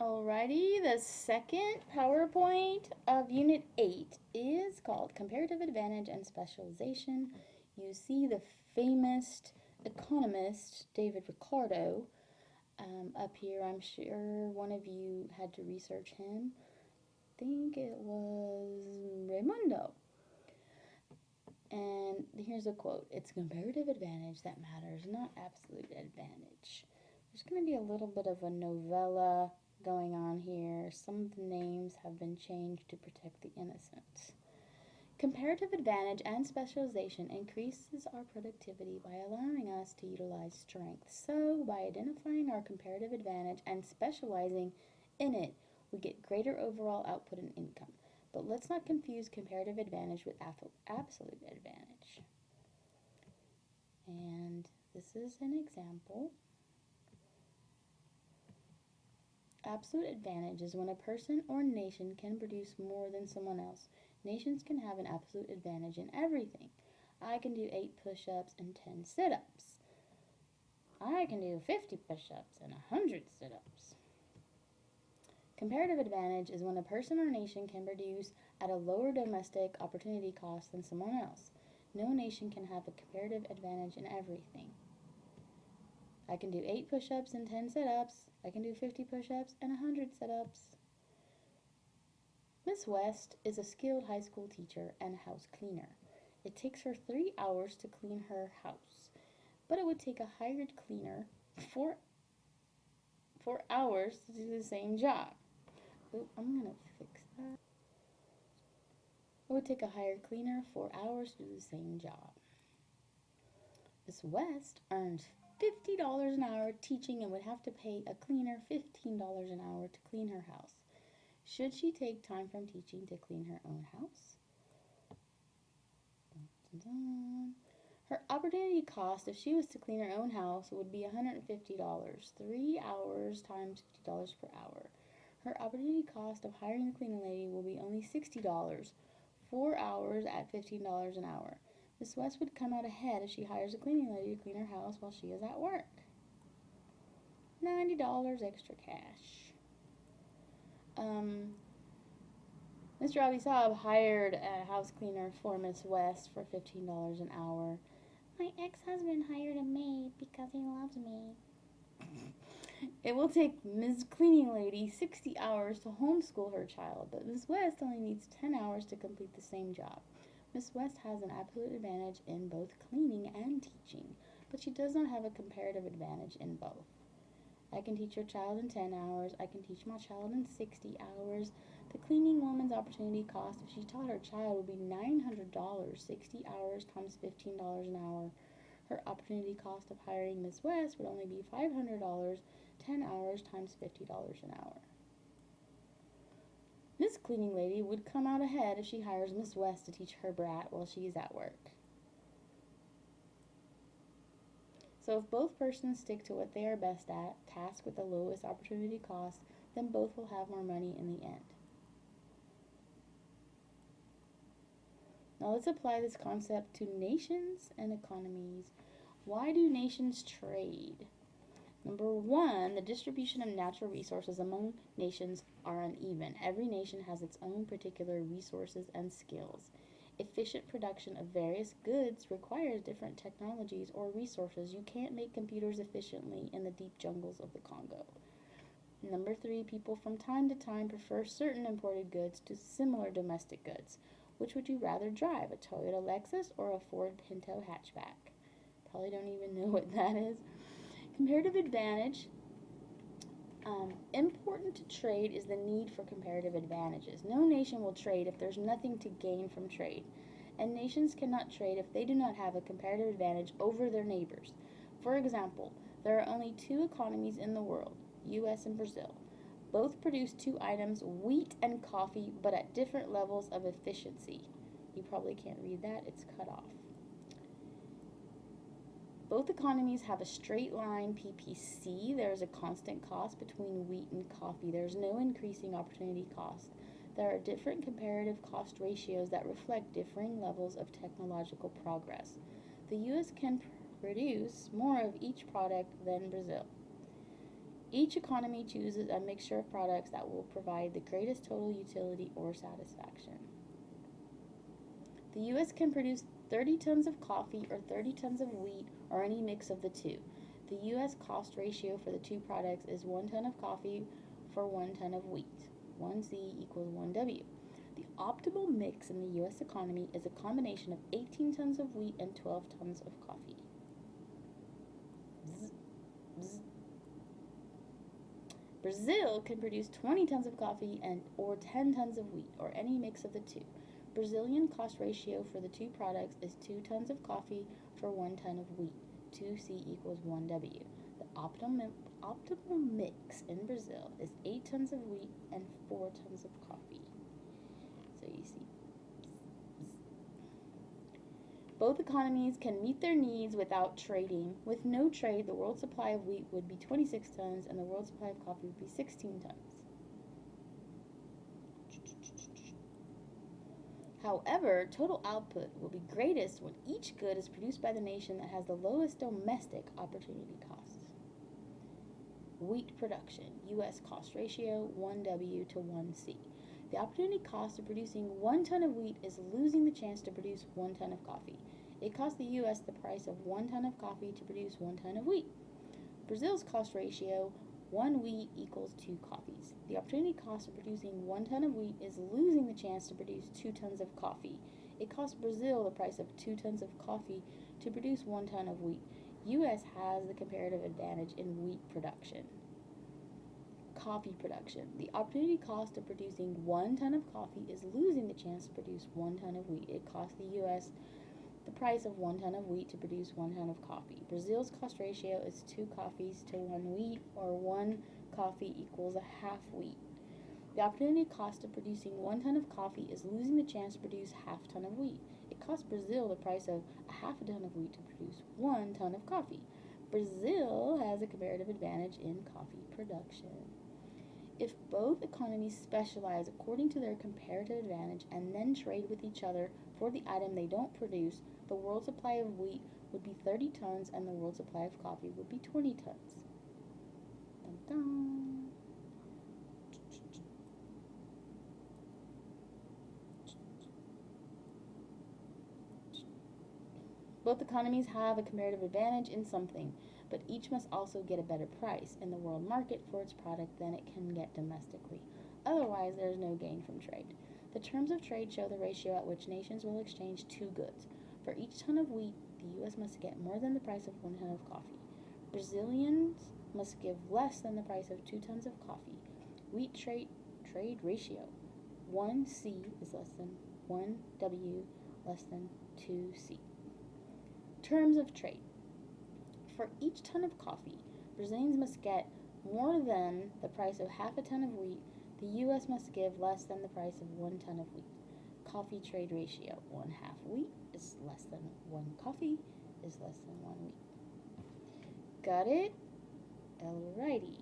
Alrighty, the second PowerPoint of Unit 8 is called Comparative Advantage and Specialization. You see the famous economist David Ricardo up here. I'm sure one of you had to research him. I think it was Raimundo. And here's a quote. It's comparative advantage that matters, not absolute advantage. There's going to be a little bit of a novella going on here. Some of the names have been changed to protect the innocent. Comparative advantage and specialization increases our productivity by allowing us to utilize strengths. So, by identifying our comparative advantage and specializing in it, we get greater overall output and income. But let's not confuse comparative advantage with absolute advantage. And this is an example. Absolute advantage is when a person or nation can produce more than someone else. Nations can have an absolute advantage in everything. I can do 8 push-ups and 10 sit-ups. I can do 50 push-ups and 100 sit-ups. Comparative advantage is when a person or nation can produce at a lower domestic opportunity cost than someone else. No nation can have a comparative advantage in everything. I can do 8 push-ups and 10 sit-ups. I can do 50 push-ups and 100 sit-ups. Miss West is a skilled high school teacher and house cleaner. It takes her 3 hours to clean her house, but it would take a hired cleaner 4 hours to do the same job. Oop, I'm going to fix that. It would take a hired cleaner 4 hours to do the same job. Miss West earns $50 an hour teaching and would have to pay a cleaner $15 an hour to clean her house. Should she take time from teaching to clean her own house? Her opportunity cost if she was to clean her own house would be $150. 3 hours times $50 per hour. Her opportunity cost of hiring the cleaning lady will be only $60. 4 hours at $15 an hour. Miss West would come out ahead if she hires a cleaning lady to clean her house while she is at work. $90 extra cash. Mr. Abisab hired a house cleaner for Miss West for $15 an hour. My ex-husband hired a maid because he loves me. It will take Ms. Cleaning Lady 60 hours to homeschool her child, but Miss West only needs 10 hours to complete the same job. Miss West has an absolute advantage in both cleaning and teaching, but she does not have a comparative advantage in both. I can teach your child in 10 hours. I can teach my child in 60 hours. The cleaning woman's opportunity cost if she taught her child would be $900. 60 hours times $15 an hour. Her opportunity cost of hiring Miss West would only be $500. 10 hours times $50 an hour. Miss Cleaning Lady would come out ahead if she hires Miss West to teach her brat while she is at work. So if both persons stick to what they are best at, task with the lowest opportunity cost, then both will have more money in the end. Now let's apply this concept to nations and economies. Why do nations trade? Number 1, the distribution of natural resources among nations are uneven. Every nation has its own particular resources and skills. Efficient production of various goods requires different technologies or resources. You can't make computers efficiently in the deep jungles of the Congo. Number 3, people from time to time prefer certain imported goods to similar domestic goods. Which would you rather drive, a Toyota Lexus or a Ford Pinto hatchback? Probably don't even know what that is. Comparative advantage. Important to trade is the need for comparative advantages. No nation will trade if there's nothing to gain from trade. And nations cannot trade if they do not have a comparative advantage over their neighbors. For example, there are only 2 economies in the world, US and Brazil. Both produce 2 items, wheat and coffee, but at different levels of efficiency. You probably can't read that, it's cut off. Both economies have a straight line PPC. There's a constant cost between wheat and coffee. There's no increasing opportunity cost. There are different comparative cost ratios that reflect differing levels of technological progress. The US can produce more of each product than Brazil. Each economy chooses a mixture of products that will provide the greatest total utility or satisfaction. The U.S. can produce 30 tons of coffee or 30 tons of wheat or any mix of the two. The U.S. cost ratio for the two products is 1 ton of coffee for 1 ton of wheat. 1C equals 1W. The optimal mix in the U.S. economy is a combination of 18 tons of wheat and 12 tons of coffee. Bzz, bzz. Brazil can produce 20 tons of coffee or 10 tons of wheat, or any mix of the two. Brazilian cost ratio for the two products is 2 tons of coffee for 1 ton of wheat. 2C equals 1W. The optimal mix in Brazil is 8 tons of wheat and 4 tons of coffee. So you see, both economies can meet their needs without trading. With no trade, the world supply of wheat would be 26 tons and the world supply of coffee would be 16 tons. However, total output will be greatest when each good is produced by the nation that has the lowest domestic opportunity cost. Wheat production, U.S. cost ratio, 1W to 1C. The opportunity cost of producing 1 ton of wheat is losing the chance to produce 1 ton of coffee. It costs the U.S. the price of 1 ton of coffee to produce 1 ton of wheat. Brazil's cost ratio, 1 wheat equals 2 coffees. The opportunity cost of producing 1 ton of wheat is losing the chance to produce 2 tons of coffee. It costs Brazil the price of 2 tons of coffee to produce 1 ton of wheat. U.S. has the comparative advantage in wheat production. Coffee production. The opportunity cost of producing 1 ton of coffee is losing the chance to produce 1 ton of wheat. It costs the U.S. the price of 1 ton of wheat to produce 1 ton of coffee. Brazil's cost ratio is 2 coffees to 1 wheat, or 1 coffee equals a half wheat. The opportunity cost of producing 1 ton of coffee is losing the chance to produce half ton of wheat. It costs Brazil the price of a half a ton of wheat to produce 1 ton of coffee. Brazil has a comparative advantage in coffee production. If both economies specialize according to their comparative advantage and then trade with each other for the item they don't produce, the world supply of wheat would be 30 tons and the world supply of coffee would be 20 tons. Dun, dun. Both economies have a comparative advantage in something, but each must also get a better price in the world market for its product than it can get domestically. Otherwise, there is no gain from trade. The terms of trade show the ratio at which nations will exchange two goods. For each ton of wheat, the U.S. must get more than the price of 1 ton of coffee. Brazilians must give less than the price of 2 tons of coffee. Wheat trade ratio. 1C is less than 1W less than 2C. Terms of trade. For each ton of coffee, Brazilians must get more than the price of half a ton of wheat. The U.S. must give less than the price of 1 ton of wheat. Coffee trade ratio. 1 half wheat is less than 1 coffee is less than 1 wheat. Got it? Alrighty.